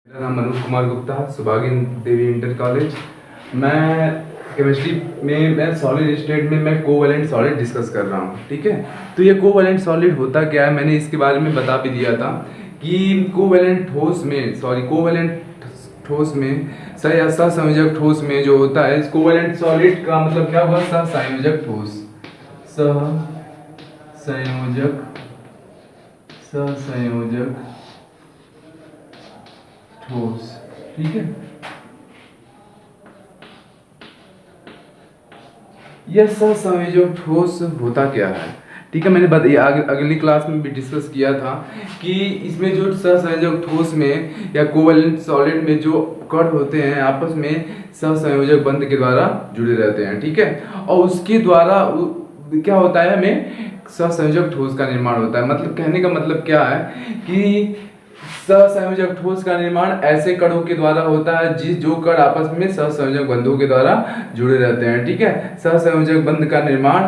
मेरा नाम मनोज कुमार गुप्ता, सुभागिन देवी inter college. मैं केमिस्ट्री में मैं सॉलिड स्टेट में मैं कोवैलेंट सॉलिड डिस्कस कर रहा हूँ। ठीक है, तो ये कोवैलेंट सॉलिड होता क्या है, मैंने इसके बारे में बता भी दिया था कि कोवैलेंट ठोस में सहसंयोजक ठोस में जो होता है, इस कोवैलेंट सॉलिड का मतलब क्या हुआ, सहसंयोजक ठोस, सहसंयोजक ठोस। ठीक है, यह सहसंयोजक ठोस होता क्या है। ठीक है, मैंने अगली क्लास में भी डिस्कस किया था कि इसमें जो सहसंयोजक ठोस में या कोवैलेंट सॉलिड में जो कण होते हैं आपस में सहसंयोजक बंध के द्वारा जुड़े रहते हैं। ठीक है, और उसके द्वारा क्या होता है, हमें सहसंयोजक ठोस का निर्माण होता है। मतलब कहने का मतलब क्या है कि सहसंयोजक ठोस का निर्माण ऐसे कणों के द्वारा होता है जो कण आपस में सहसंयोजक बंधों के द्वारा जुड़े रहते हैं। ठीक है, सहसंयोजक बंध का निर्माण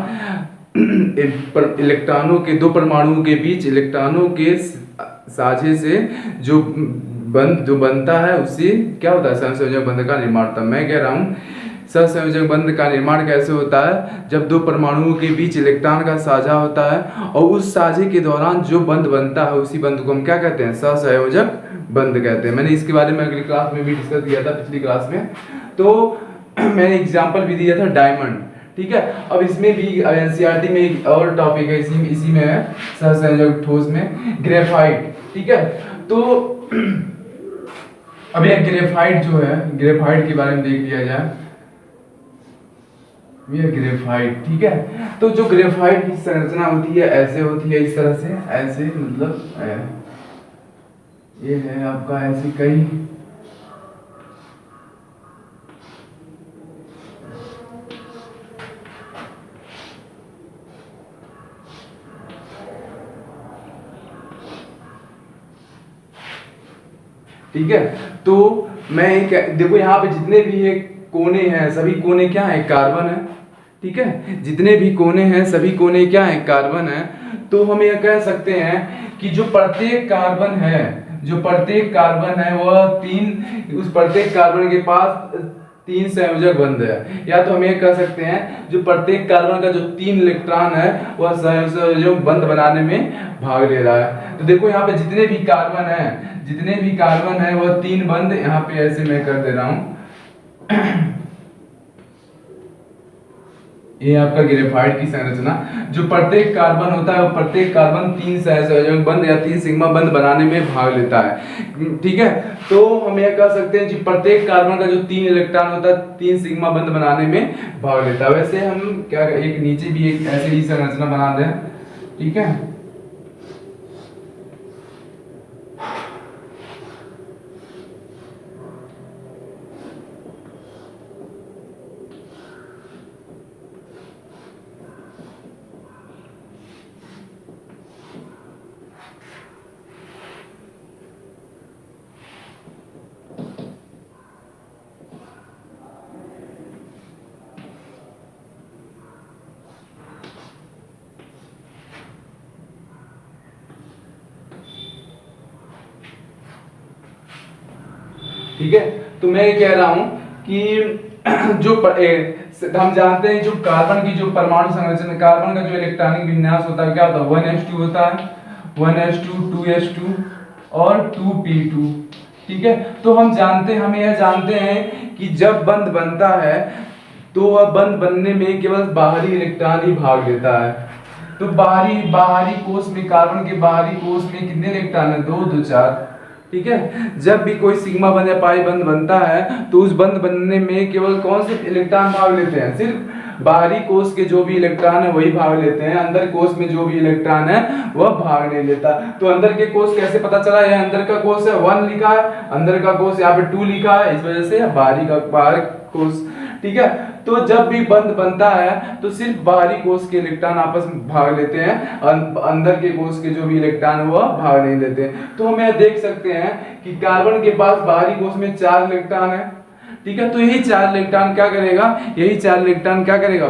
इलेक्ट्रॉनों के दो परमाणुओं के बीच इलेक्ट्रॉनों के साझे से जो बनता है उससे क्या होता है, सहसंयोजक बंध का निर्माण होता है। मैं कह रहा हूँ सहसंयोजक बंध का निर्माण कैसे होता है, जब दो परमाणुओं के बीच इलेक्ट्रॉन का साझा होता है और उस साझे के दौरान जो बंध बनता है उसी बंध को हम क्या कहते हैं, सहसंयोजक बंध कहते हैं। मैंने इसके बारे में अगली क्लास में भी डिस्कस किया था, पिछली क्लास में। तो मैंने एग्जाम्पल भी दिया था डायमंड। ठीक है, अब इसमें भी एनसीईआरटी में एक और टॉपिक है, इसी में है सहसंयोजक ठोस में ग्रेफाइट। ठीक है, तो अब ये ग्रेफाइट जो है, ग्रेफाइट के बारे में देख लिया जाए। ये ग्रेफाइट, ठीक है, तो जो ग्रेफाइट की संरचना होती है ऐसे होती है, इस तरह से, ऐसे मतलब ये है आपका ऐसे कई ठीक है, तो मैं देखो यहाँ पे जितने भी ये कोने हैं सभी कोने क्या है, कार्बन है। ठीक है, जितने भी कोने हैं सभी कोने क्या है, कार्बन है। तो हम यह कह सकते हैं कि जो प्रत्येक कार्बन है वह उस प्रत्येक कार्बन के पास 3 संयोजक बंध है। या तो हम ये कह सकते हैं जो प्रत्येक कार्बन का जो 3 इलेक्ट्रॉन है वह संयोजक बंध बनाने में भाग ले रहा है। तो देखो यहाँ पे जितने भी कार्बन है वह 3 बंध यहाँ पे ऐसे मैं कर दे रहा हूं। ये आपका ग्रेफाइट की संरचना, जो प्रत्येक कार्बन होता है वो प्रत्येक कार्बन 3 सहसंयोजक बंध या 3 सिग्मा बंध बनाने में भाग लेता है। ठीक है, तो हम यह कह सकते हैं कि प्रत्येक कार्बन का जो 3 इलेक्ट्रॉन होता है 3 सिग्मा बंध बनाने में भाग लेता है। वैसे हम क्या एक नीचे भी एक ऐसे ही संरचना बना दें। ठीक है, ठीक है, तो मैं ये कह रहा हूं कि हम जानते हैं जो कार्बन की जो परमाणु संरचना, कार्बन का जो इलेक्ट्रॉनिक विन्यास होता है क्या होता है, 1s2 होता है, 1s2 2s2 और 2p2। ठीक है, तो हम यह जानते हैं कि जब बंध बनता है तो वह बंध बनने में केवल बाहरी इलेक्ट्रॉन ही भाग लेता है। तो बाहरी कोश में, कार्बन के बाहरी कोश में कितने इलेक्ट्रॉन है, 2 2 4। ठीक है, जब भी कोई सिग्मा बंध या पाई बंध बनता है तो उस बंध बनने में केवल कौन से इलेक्ट्रॉन भाग लेते हैं, सिर्फ बाहरी कोश के जो भी इलेक्ट्रॉन है वही भाग लेते हैं। अंदर कोश में जो भी इलेक्ट्रॉन है वह भाग नहीं लेता। तो अंदर के कोश कैसे पता चला, यह अंदर का कोश है 1 लिखा है, अंदर का कोश यहाँ पे 2 लिखा है, इस वजह से बाहर कोश। ठीक है, तो जब भी बंध बनता है तो सिर्फ बाहरी कोश के इलेक्ट्रॉन आपस में भाग लेते हैं, अंदर के कोश के जो भी इलेक्ट्रॉन है वह भाग नहीं लेते। तो हम यह देख सकते हैं कि कार्बन के पास बाहरी कोश में 4 इलेक्ट्रॉन है। ठीक है, तो यही 4 इलेक्ट्रॉन क्या करेगा,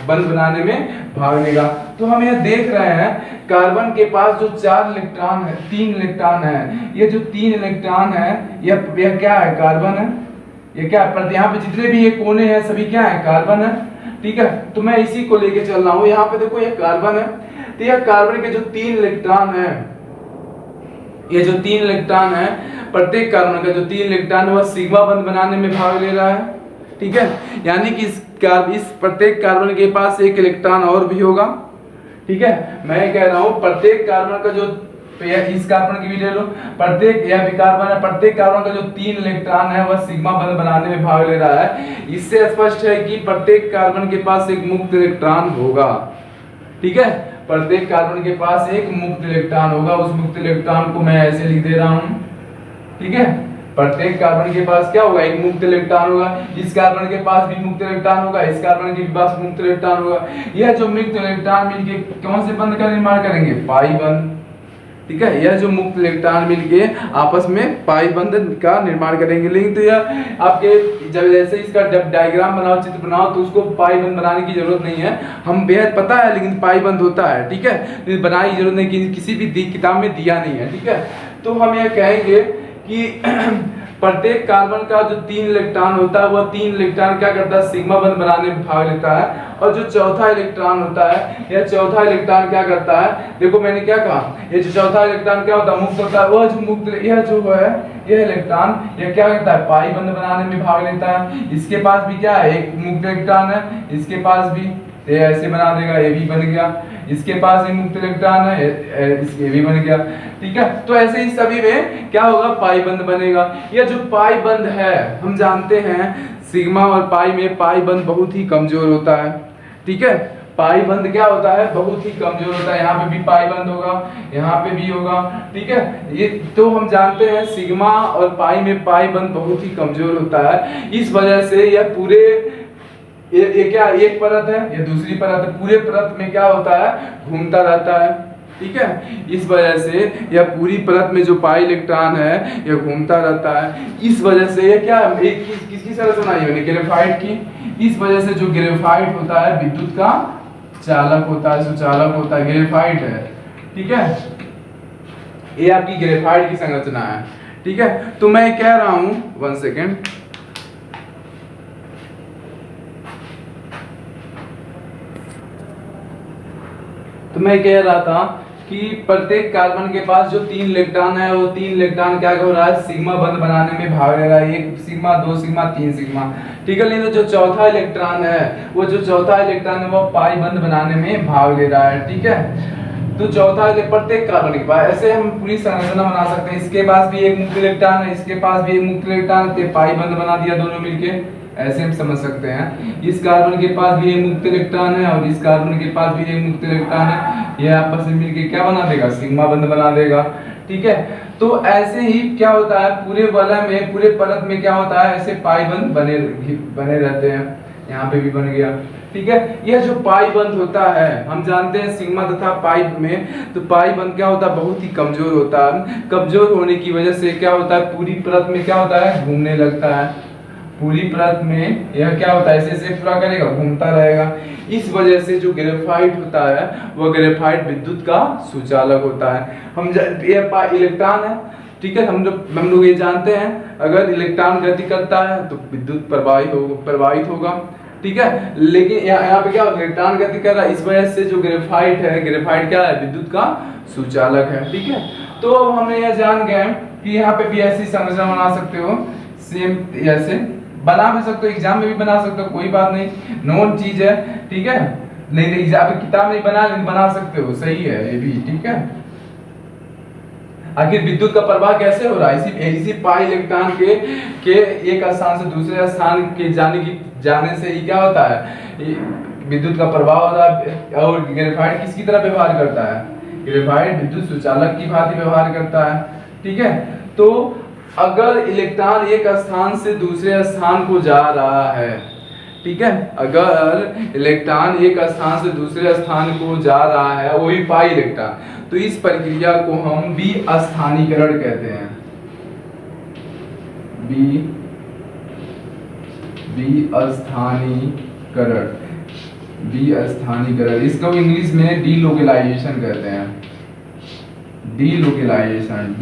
बंध बनाने में भाग लेगा। तो हम यह देख रहे हैं कार्बन के पास जो 4 इलेक्ट्रॉन है, 3 इलेक्ट्रॉन है, ये जो 3 इलेक्ट्रॉन है यह क्या है, कार्बन है। ये क्या है, यहाँ पे जितने भी ये कोने हैं सभी क्या है, कार्बन है। ठीक है, तो मैं इसी को लेके चल रहा हूँ। यहाँ पे देखो ये कार्बन है, तो यह कार्बन के जो 3 इलेक्ट्रॉन है, ये जो 3 इलेक्ट्रॉन है, प्रत्येक कार्बन का जो 3 इलेक्ट्रॉन है वह सिग्मा बंध बनाने में भाग ले रहा है। ठीक है, यानी कि इस प्रत्येक कार्बन के पास एक इलेक्ट्रॉन और भी होगा। ठीक है, मैं कह रहा हूँ प्रत्येक कार्बन का जो, इस कार्बन की भी ले लो, प्रत्येक यह भी कार्बन है, प्रत्येक कार्बन का जो 3 इलेक्ट्रॉन है वह सिग्मा बंध बनाने में भाग ले रहा है। इससे स्पष्ट है कि प्रत्येक कार्बन के पास एक मुक्त इलेक्ट्रॉन होगा। ठीक है, प्रत्येक कार्बन के पास एक मुक्त इलेक्ट्रॉन होगा। उस मुक्त इलेक्ट्रॉन को मैं ऐसे लिख दे रहा हूं। ठीक है, प्रत्येक कार्बन के पास क्या होगा, एक मुक्त इलेक्ट्रॉन होगा। इस कार्बन के पास भी मुक्त इलेक्ट्रॉन होगा, इस कार्बन के पास मुक्त इलेक्ट्रॉन होगा। यह जो मुक्त इलेक्ट्रॉन मिलके कौन से बंध का निर्माण करेंगे, पाई बंध। ठीक है, यह जो मुक्त इलेक्ट्रॉन मिलके आपस में पाई बंध का निर्माण करेंगे। लेकिन तो यह आपके जब जैसे इसका जब डायग्राम बनाओ, चित्र बनाओ, तो उसको पाई बंध बनाने की जरूरत नहीं है। हम बेहद पता है, लेकिन पाई बंध होता है। ठीक है, बनाने की जरूरत नहीं, किसी भी किताब में दिया नहीं है। ठीक है, तो हम यह कहेंगे कि प्रत्येक कार्बन का जो 3 इलेक्ट्रॉन होता है वह 3 इलेक्ट्रॉन क्या करता है, सिग्मा बंध बनाने में भाग लेता है। और जो चौथा इलेक्ट्रॉन होता है, यह चौथा इलेक्ट्रॉन क्या करता है, देखो मैंने क्या कहा, ये जो चौथा इलेक्ट्रॉन क्या होता है, मुक्त होता है। वह जो मुक्त, यह जो है यह इलेक्ट्रॉन यह क्या करता है, पाई बंध बनाने में भाग लेता है। इसके पास भी क्या है, एक मुक्त इलेक्ट्रॉन है, इसके पास भी ये ऐसे बना देगा, ये भी बन गया। इसके पास एक मुक्त इलेक्ट्रॉन है, ये भी बन गया। ठीक है, तो ऐसे ही सभी में क्या होगा, पाई बंध बनेगा। यह जो पाई बंध है, हम जानते हैं सिग्मा और पाई में पाई बंध बहुत ही कमजोर होता है। ठीक है, पाई बंध क्या होता है, बहुत ही कमजोर होता है। यहाँ पे भी पाई बंध होगा, यहाँ पे भी होगा। ठीक है, ये तो हम जानते हैं सिग्मा और पाई में पाई बंध बहुत ही कमजोर होता है। इस वजह से यह पूरे ये क्या, एक परत है, ये दूसरी परत है, पूरे परत में क्या होता है, घूमता रहता है। ठीक है, इस वजह से यह पूरी परत में जो पाई इलेक्ट्रॉन है यह घूमता रहता है। इस वजह से यह क्या, किसकी संरचना है, ग्रेफाइट की। इस वजह से जो ग्रेफाइट होता है विद्युत का चालक होता है, सुचालक होता है, ग्रेफाइट है। ठीक है, ये आपकी ग्रेफाइट की संरचना है। ठीक है, तो मैं कह रहा हूं, 1 सेकेंड, तो मैं कह रहा था कि प्रत्येक कार्बन के पास जो 3 इलेक्ट्रॉन है वो 3 इलेक्ट्रॉन क्या हो रहा है, सिग्मा बंध बनाने में भाग ले रहा है। 1 सिग्मा, 2 सिग्मा, 3 सिग्मा। ठीक है, लेकिन तो जो चौथा इलेक्ट्रॉन है, वो जो चौथा इलेक्ट्रॉन है वो पाई बंध बनाने में भाग ले रहा है। ठीक है, तो चौथा प्रत्येक कार्बन के पास, ऐसे हम पूरी संरचना बना सकते हैं। इसके पास भी एक मुक्त इलेक्ट्रॉन है, इसके पास भी एक मुक्त इलेक्ट्रॉन है, पाई बंध बना दिया दोनों मिलके, ऐसे हम समझ सकते हैं। इस कार्बन के पास भी एक मुक्त इलेक्ट्रॉन है और इस कार्बन के पास भी एक मुक्त इलेक्ट्रॉन है, यह आपस में मिलके क्या बना देगा, सिग्मा बंध बना देगा। ठीक है, तो ऐसे ही क्या होता है, पूरे वलय में, पूरे परत में क्या होता है, ऐसे पाई बंध बने रहते हैं। यहाँ पे भी बन गया। ठीक है, यह जो पाई बंध होता है, हम जानते हैं सिग्मा तथा पाई में, तो पाई बंध क्या होता है, बहुत ही कमजोर होता है। कमजोर होने की वजह से क्या होता है, पूरी परत में क्या होता है, घूमने लगता है। पूरी परत में यह क्या होता है, ऐसे पूरा करेगा, घूमता रहेगा। इस वजह से जो ग्रेफाइट होता है वह ग्रेफाइट विद्युत का सुचालक होता है। हम ये इलेक्ट्रॉन है। ठीक है, हम लोग ये जानते हैं, अगर इलेक्ट्रॉन गति करता है तो विद्युत प्रवाहित होगा। ठीक है, लेकिन यहाँ पे क्या इलेक्ट्रॉन गति कर रहा है, इस वजह से जो ग्रेफाइट है, ग्रेफाइट क्या है, विद्युत का सुचालक है। ठीक है, तो अब हमने यह जान गए कि यहाँ पे भी ऐसी संरचना बना सकते हो, सेम ऐसे बना भी सकते हो, एग्जाम में भी बना सकते हो, कोई बात नहीं, नोन चीज है। ठीक है, नहीं तो एग्जाम किताब नहीं बना सकते हो, सही है ये भी। ठीक है, आखिर विद्युत का प्रवाह कैसे हो रहा है, इसी पाई इलेक्ट्रॉन के एक स्थान से दूसरे स्थान के जाने से ही क्या होता है, विद्युत का प्रवाह हो रहा है। और ग्रेफाइट किसकी तरह व्यवहार करता है, ग्रेफाइट विद्युत सुचालक की भांति व्यवहार करता है। ठीक है, तो अगर इलेक्ट्रॉन एक स्थान से दूसरे स्थान को जा रहा है, ठीक है, अगर इलेक्ट्रॉन एक स्थान से दूसरे स्थान को जा रहा है, वही पाई इलेक्ट्रॉन, तो इस प्रक्रिया को हम विस्थानीकरण कहते हैं। विस्थानीकरण, बी स्थानीकरण, इसको इंग्लिश में डीलोकेलाइजेशन कहते हैं। डीलोकेलाइजेशन,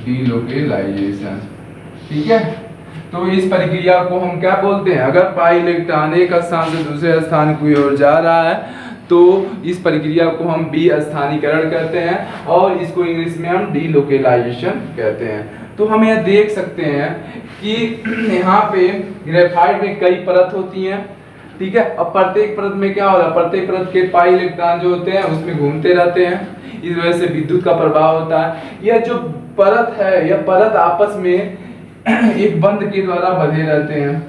डीलोकेलाइजेशन, ठीक है। तो इस प्रक्रिया को हम क्या बोलते हैं? अगर पाई इलेक्ट्रॉन एक स्थान से दूसरे स्थान की ओर जा रहा है तो इस प्रक्रिया को हम बी स्थानीकरण कहते हैं और इसको इंग्लिश में हम डीलोकेलाइजेशन कहते हैं। तो हम यह देख सकते हैं कि यहाँ पे ग्रेफाइट में कई परत होती हैं, ठीक है। अब प्रत्येक परत में क्या हो रहा है? प्रत्येक परत के पाई इलेक्ट्रॉन जो होते हैं उसमें घूमते रहते हैं, इस वजह से विद्युत का प्रभाव होता है। यह जो परत है, यह परत आपस में एक बंध के द्वारा बंधे रहते हैं,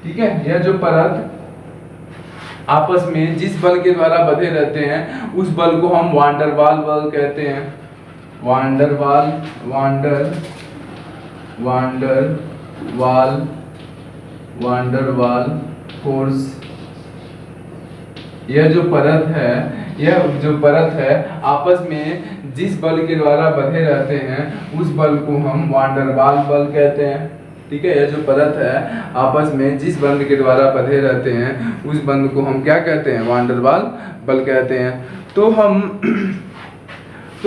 ठीक है। यह जो परत आपस में जिस बल के द्वारा बंधे रहते हैं उस बल को हम वान डेर वाल बल कहते हैं। वान डेर वाल फोर्स। यह जो परत है आपस में जिस बल के द्वारा बंधे रहते हैं उस बल को हम वान डेर वाल बल कहते हैं, ठीक है। यह जो परत है आपस में जिस बंध के द्वारा बंधे रहते हैं उस बंध को हम क्या कहते हैं? वान डेर वाल बल कहते हैं। तो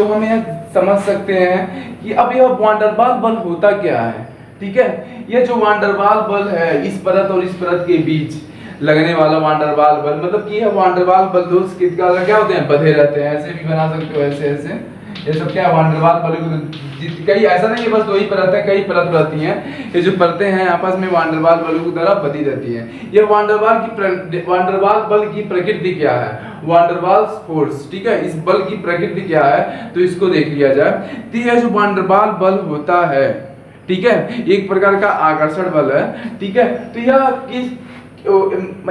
हम यह समझ सकते हैं कि अब यह वान डेर वाल बल होता क्या है, ठीक है। यह जो वान डेर वाल बल है इस परत और इस परत के बीच लगने वाला वान डेर वाल बल, मतलब कि यह वान डेर वाल बल दोस्त के क्या होते हैं? बंधे रहते हैं। ऐसे भी बना सकते हो, ऐसे ये सब क्या है? वान डेर वाल बल कई, ऐसा नहीं है बस दो ही परत है, कई परत रहती हैं। ये जो परतें हैं आपस में वान डेर वाल बलों की तरह बंधी रहती हैं। यह वान डेर वाल बल की प्रकृति क्या है? वान डेर वाल्स फोर्स, ठीक है। इस बल की प्रकृति क्या है तो इसको देख लिया जाए। तो यह जो वान डेर वाल बल होता है, ठीक है, एक प्रकार का आकर्षण बल है, ठीक है। तो यह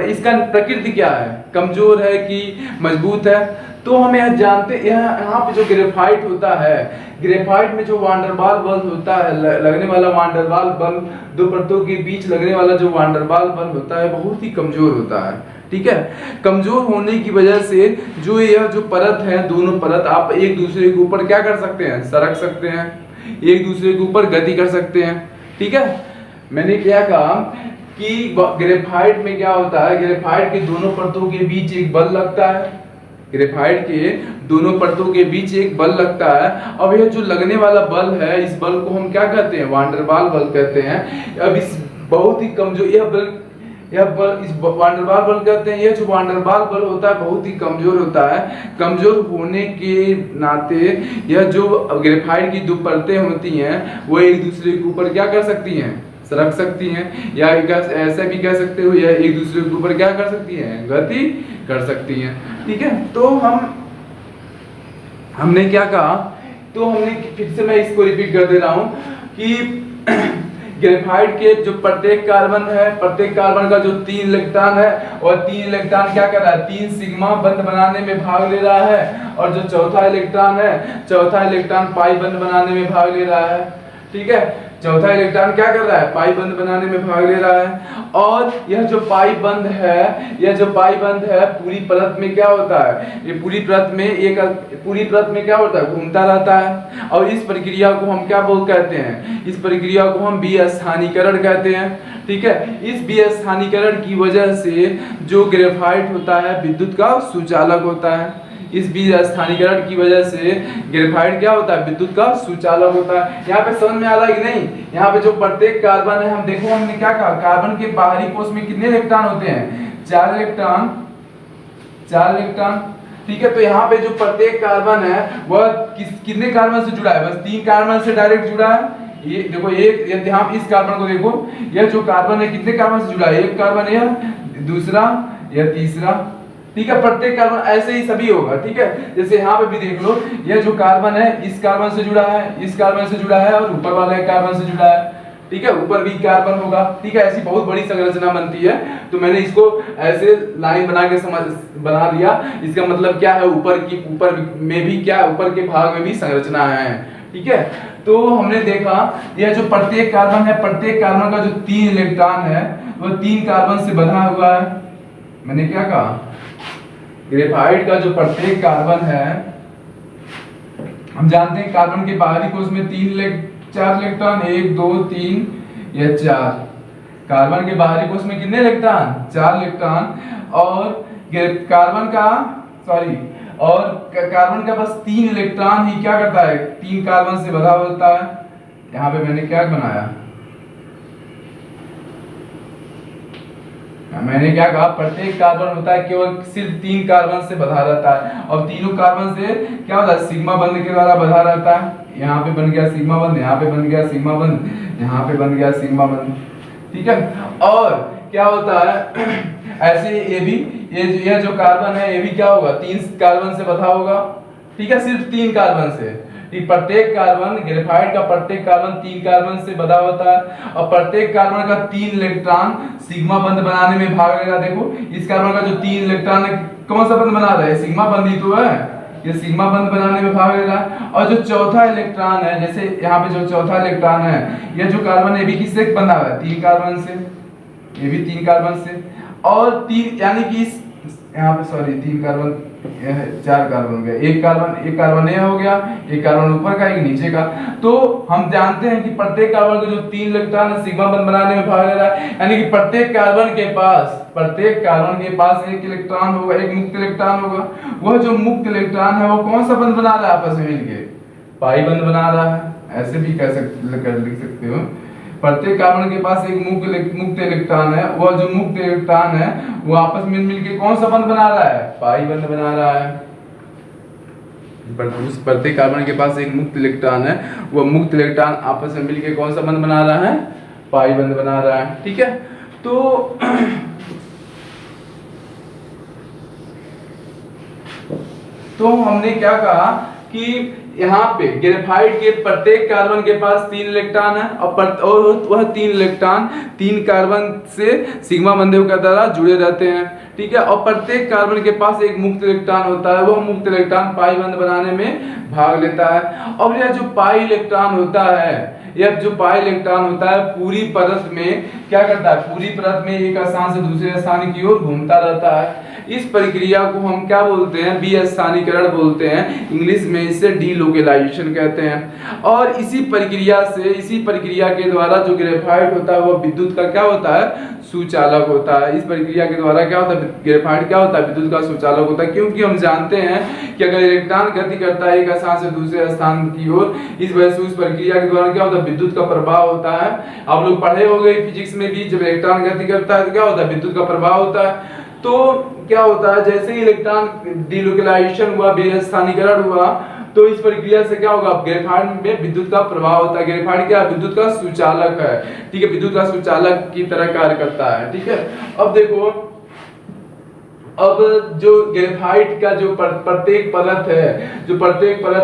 इसका प्रकृति क्या है? कमजोर है कि मजबूत है? तो हम यह जानते हैं, यहाँ पे जो ग्रेफाइट होता है, ग्रेफाइट में जो वान डेर वाल बल होता है, लगने वाला वान डेर वाल बल, दो परतों के बीच लगने वाला जो वान डेर वाल बल होता है बहुत ही कमजोर होता है, ठीक है। कमजोर होने की वजह से यह जो परत है, दोनों परत आप एक दूसरे के ऊपर क्या कर सकते हैं? सरक सकते हैं, एक दूसरे के ऊपर गति कर सकते हैं, ठीक है। मैंने क्या कहा कि ग्रेफाइट में क्या होता है? ग्रेफाइट के दोनों परतों के बीच एक बल लगता है, ग्रेफाइट के दोनों परतों के बीच एक बल लगता है। अब यह जो लगने वाला बल है इस बल को हम क्या कहते हैं? वान डेर वाल बल कहते हैं। अब इस बहुत ही कमजोर इस वान डेर वाल बल कहते हैं। यह जो वान डेर वाल बल होता है बहुत ही कमजोर होता है। कमजोर होने के नाते यह जो ग्रेफाइट की दो परतें होती हैं वो एक दूसरे के ऊपर क्या कर सकती हैं? सरक सकती हैं, या ऐसे भी कह सकते हो या एक दूसरे के ऊपर क्या कर सकती हैं? गति कर सकती हैं, ठीक है। तो हमने क्या कहा? तो हमने फिर से मैं इसको रिपीट कर दे रहा हूं कि ग्रेफाइट के जो प्रत्येक कार्बन है, प्रत्येक कार्बन का जो 3 इलेक्ट्रॉन है और 3 इलेक्ट्रॉन क्या कर रहा है? 3 सिग्मा बंध बनाने में भाग ले रहा है, और जो चौथा इलेक्ट्रॉन है, चौथा इलेक्ट्रॉन पाई बंध बनाने में भाग ले रहा है, ठीक है। चौथा इलेक्ट्रॉन क्या कर रहा है? पाई बंध बनाने में भाग ले रहा है। और यह जो पाई बंध है पूरी परत में क्या होता है? ये पूरी परत में क्या होता है? घूमता रहता है। और इस प्रक्रिया को हम क्या कहते हैं? इस प्रक्रिया को हम बी स्थानीकरण कहते हैं, ठीक है। इस बी स्थानीकरण की वजह से जो ग्रेफाइट होता है विद्युत का सुचालक होता है। इस बी स्थानीकरण की वजह से ग्रेफाइट क्या होता है? विद्युत का सुचालक होता है। यहाँ पे समझ में आ रहा है कि नहीं? यहाँ पे जो प्रत्येक कार्बन है, हम देखो हमने क्या कहा, कार्बन के बाहरी कोश में कितने इलेक्ट्रॉन होते हैं? 4 इलेक्ट्रॉन, ठीक है। तो यहाँ पे जो प्रत्येक कार्बन है वह कितने कार्बन से जुड़ा है? बस 3 कार्बन से डायरेक्ट जुड़ा है। ये देखो, एक यहाँ इस कार्बन को देखो, यह जो कार्बन है कितने कार्बन से जुड़ा है? एक कार्बन, यह दूसरा, यह तीसरा, ठीक है। प्रत्येक कार्बन ऐसे ही सभी होगा, ठीक है। जैसे यहाँ पे भी देख लो, यह जो कार्बन है इस कार्बन से जुड़ा है, इस कार्बन से जुड़ा है, और ऊपर वाले कार्बन से जुड़ा है, ठीक है। ऊपर भी कार्बन होगा, ठीक है। ऐसी बहुत बड़ी संरचना बनती है। तो मैंने इसको ऐसे लाइन बना दिया। इसका मतलब क्या है? ऊपर में भी क्या, ऊपर के भाग में भी संरचना है, ठीक है। तो हमने देखा यह जो प्रत्येक कार्बन है, प्रत्येक कार्बन का जो 3 इलेक्ट्रॉन है वह 3 कार्बन से बंधा हुआ है। मैंने क्या कहा? ग्रेफाइट का जो प्रत्येक कार्बन है, हम जानते हैं कार्बन के बाहरी कोश में 3 चार इलेक्ट्रॉन, 1 2 3 या 4। कार्बन के बाहरी कोश में कितने इलेक्ट्रॉन? 4 इलेक्ट्रॉन। और कार्बन का सॉरी और कार्बन का बस 3 इलेक्ट्रॉन ही क्या करता है? 3 कार्बन से बंधा होता है। यहाँ पे मैंने क्या बनाया, मैंने क्या कहा, प्रत्येक कार्बन होता है केवल सिर्फ 3 कार्बन से बंधा रहता है, और तीनों कार्बन से क्या होता है? सिग्मा बंध के द्वारा बंधा रहता है। यहाँ पे बन गया सिग्मा बंध, यहाँ पे बन गया सिग्मा बंध, यहाँ पे बन गया सिग्मा बंध, ठीक है। और क्या होता है ऐसे ये भी, ये जो कार्बन है ये भी क्या होगा? 3 कार्बन से बंधा होगा, ठीक है, सिर्फ 3 कार्बन से। प्रत्येक कार्बन, ग्रेफाइट का प्रत्येक कार्बन 3 कार्बन से बंधा होता है, और प्रत्येक कार्बन का 3 इलेक्ट्रॉन सिग्मा बंध बनाने में भाग लेगा। देखो इस कार्बन का जो 3 इलेक्ट्रॉन है कौन सा बंध बना रहा है? सिग्मा बंध ही तो है, ये सिग्मा बंध बनाने में भाग लेगा। और जो चौथा इलेक्ट्रॉन है, जैसे यहाँ पे जो चौथा इलेक्ट्रॉन है, ये जो कार्बन है ये भी किससे बंधा हुआ है? 3 कार्बन से, ये भी 3 कार्बन से। और 3 यानी कि यहाँ पे सॉरी 3 कार्बन, 4 कार्बन हो गया, एक कार्बन ये हो गया, एक कार्बन ऊपर का, एक नीचे का। तो हम जानते हैं कि प्रत्येक कार्बन का जो 3 इलेक्ट्रॉन है सिग्मा बंध बनाने में भाग ले रहा है, यानी कि प्रत्येक कार्बन के पास एक इलेक्ट्रॉन होगा, एक मुक्त इलेक्ट्रॉन होगा। वह जो मुक्त इलेक्ट्रॉन है वो कौन सा बंध बना रहा है? आपस में मिलके पाई बंध बना रहा है। ऐसे भी लिख सकते हो, प्रत्येक कार्बन के पास एक मुक्त इलेक्ट्रॉन है, वह जो मुक्त इलेक्ट्रॉन है वो आपस में मिलके कौन सा बंध बना रहा है? पाई बंध बना रहा है। प्रत्येक कार्बन के पास एक मुक्त इलेक्ट्रॉन है, वह मुक्त इलेक्ट्रॉन आपस में मिलके कौन सा बंध बना रहा है? पाई बंध बना रहा है, ठीक है। तो हमने क्या कहा कि यहाँ पे ग्रेफाइट के प्रत्येक कार्बन के पास 3 इलेक्ट्रॉन है, और वह 3 इलेक्ट्रॉन 3 कार्बन से सिग्मा बंधों के द्वारा जुड़े रहते हैं, ठीक है। और प्रत्येक कार्बन के पास एक मुक्त इलेक्ट्रॉन होता है, वह मुक्त इलेक्ट्रॉन पाई बंध बनाने में भाग लेता है। और यह जो पाई इलेक्ट्रॉन होता है, यह जो पाई इलेक्ट्रॉन होता है पूरी परत में क्या करता है? पूरी परत में एक स्थान से दूसरे स्थान की ओर घूमता रहता है। इस प्रक्रिया को हम क्या बोलते हैं? विस्थानीकरण बोलते हैं, इंग्लिश में इसे डीलोकेलाइजेशन कहते हैं। और इसी प्रक्रिया के द्वारा जो ग्रेफाइट होता है वह विद्युत का क्या होता है? सुचालक होता है। इस प्रक्रिया के द्वारा क्या होता है? ग्रेफाइट क्या होता है? विद्युत का सुचालक होता है, क्योंकि हम जानते हैं कि अगर इलेक्ट्रॉन गति करता है एक स्थान से दूसरे स्थान की ओर, इस वजह से उस प्रक्रिया के द्वारा क्या होता है? विद्युत का प्रवाह होता है। आप लोग पढ़े होंगे फिजिक्स में भी, जब इलेक्ट्रॉन गति करता है तो क्या होता है? विद्युत का प्रवाह होता है। तो क्या होता है? जैसे ही इलेक्ट्रॉन डीलोकेलाइजेशन हुआ, विस्थानीकरण हुआ, तो इस प्रक्रिया से क्या होगा? ग्रेफाइट में विद्युत का प्रवाह होता है। ग्रेफाइट क्या? विद्युत का सुचालक है, ठीक है, विद्युत का सुचालक की तरह कार्य करता है, ठीक है। अब देखो, अब जो ग्रेफाइट का जो प्रत्येक परत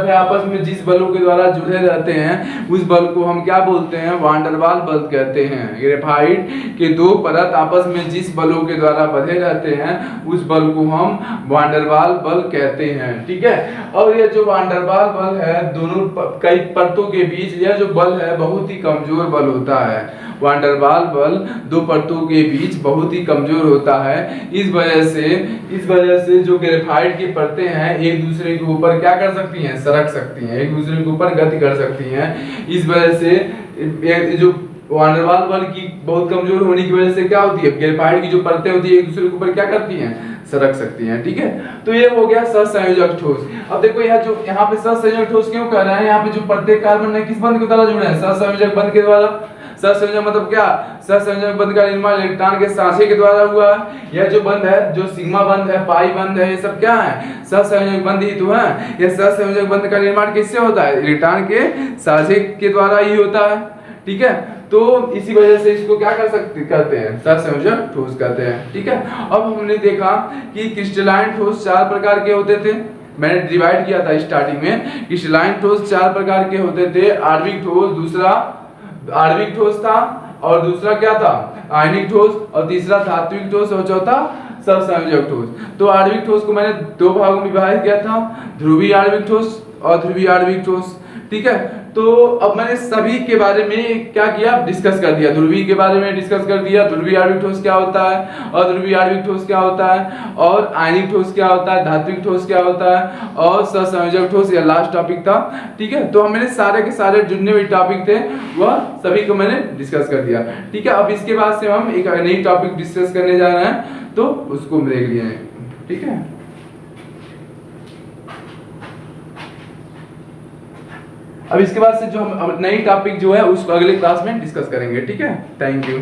है आपस में जिस बलों के द्वारा जुड़े रहते हैं उस बल को हम क्या बोलते हैं? वांडरवाल बल कहते हैं। ग्रेफाइट के 2 परत आपस में जिस बलों के द्वारा बंधे रहते हैं उस बल को हम वांडरवाल बल कहते हैं, ठीक है। और यह जो वांडरवाल बल है दोनों कई परतों के बीच, यह जो बल है बहुत ही कमजोर बल होता है। वांडरवाल बल 2 परतों के बीच बहुत ही कमजोर होता है। इस वजह से जो ग्रेफाइट की परतें हैं एक दूसरे के ऊपर क्या कर सकती हैं? सरक सकती हैं, एक दूसरे के ऊपर गति कर सकती हैं। इस वजह से जो वांडरवाल बल की बहुत कमजोर होने की वजह से क्या होती है? ग्रेफाइट की जो परतें होती है एक दूसरे के ऊपर क्या करती हैं? सरक सकती हैं, ठीक है। तो ये हो गया सहसंयोजक ठोस। अब देखो यह जो यहाँ पे सहसंयोजक ठोस क्यों कर रहे हैं? यहाँ पे जो प्रत्येक कार्बन है किस बंध के द्वारा जुड़े हैं? सहसंयोजक बंध के द्वारा। सहसंयोजक मतलब क्या? सहसंयोजक बंध का निर्माण इलेक्ट्रॉन के साझे के द्वारा हुआ। यह जो बंध है, जो सिग्मा बंध है, पाई बंध है, ये सब क्या है? सहसंयोजक बंध ही तो है। यह सहसंयोजक बंध का निर्माण किससे होता है? इलेक्ट्रॉन के साझे के द्वारा ही होता है, ठीक है। तो इसी वजह से इसको क्या कहते हैं? सहसंयोजक ठोस कहते हैं, ठीक है। अब हमने देखा कि क्रिस्टलाइन ठोस 4 प्रकार के होते थे। मैंने डिवाइड किया था स्टार्टिंग में। क्रिस्टलाइन ठोस 4 प्रकार के होते थे। आणविक ठोस, दूसरा आणविक ठोस था, और दूसरा क्या था? आयनिक ठोस, और तीसरा धात्विक ठोस, और चौथा सहसंयोजक ठोस। तो आणविक ठोस को मैंने 2 भागों में विभाजित किया था, ध्रुवीय आणविक ठोस और ध्रुवीय आणविक ठोस, ठीक है। तो अब मैंने सभी के बारे में क्या किया, डिस्कस कर दिया। ध्रुवीय के बारे में डिस्कस कर दिया, ध्रुवीय आणविक ठोस क्या होता है, और ध्रुवीय आणविक ठोस क्या होता है, और आयनिक ठोस क्या होता है, धात्विक ठोस क्या होता है, और सहसंयोजक ठोस, यह लास्ट टॉपिक था। ठीक है, तो मैंने सारे के सारे जितने भी टॉपिक थे वह सभी को मैंने डिस्कस कर दिया। ठीक है, अब इसके बाद से हम एक नई टॉपिक डिस्कस करने जा रहे हैं, तो उसको देख लिए। ठीक है, अब इसके बाद से जो हम नई टॉपिक जो है उसको अगले क्लास में डिस्कस करेंगे। ठीक है, थैंक यू।